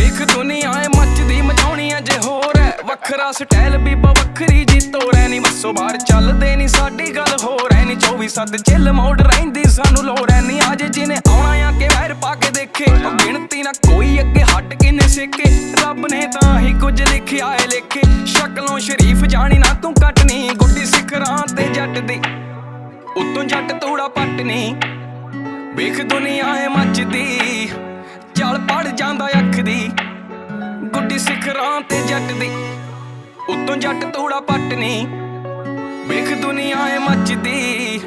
ਵੇਖ ਦੁਨੀਆ ਏ ਮੱਚਦੀ ਮਚਾਉਣੀ ਅਜੇ ਹੋਰ ਐ ਵੱਖਰਾ ਸਟਾਈਲ ਬੀਬਾ ਵੱਖਰੀ ਜੀ ਤੋੜੈ ਨੀ ਬੱਸੋਂ ਬਾਹਰ ਚੱਲਦੇ ਨੀ ਸਾਡੀ ਗੱਲ ਹੋਰ ਐ ਨੀ 24/7 ਚਿੱਲ ਮੋੜ ਰਹਿੰਦੀ ਸਾਨੂੰ ਲੋੜ ਐ ਨੀ ਅੱਜ ਜਿਹਨੇ ਆਉਣਾ ਆ ਕੇ ਵੈਰ ਪਾ ਕੇ ਦੇਖੇ ਗਿਣਤੀ ਨਾ ਕੋਈ ਅੱਗੇ ਹੱਟ ਕਿਨੇ ਸੇਕੇ ਰੱਬ ਨੇ ਤਾਂ ਹੀ ਕੁਝ ਲਿਖਿਆ ਏ ਲੇਖੇ ਸ਼ਕਲੋਂ ਸ਼ਰੀਫ ਜਾਣੀ ਨਾ ਤੂੰ ਕੱਟਣੀ ਗੁੱਡੀ ਸਿਖਰਾਂ ਤੇ ਜੱਟ ਦੀ ਉਤੋਂ ਜੱਟ ਤੂੜਾ ਪੱਟਣੀ ਵੇਖ ਦੁਨੀਆ ਏ ਮੱਚਦੀ ਚੱਲ ਪੜ ਜਾਂਦਾ ਅੱਖ ਦੀ ਗੁੱਡੀ ਸਿਖਰਾਂ ਤੇ ਜੱਟ ਦੀ ਉਤੋਂ ਜੱਟ ਤੂੜਾ ਪੱਟਣੀ ਵੇਖ ਦੁਨੀਆ ਏ ਮੱਚਦੀ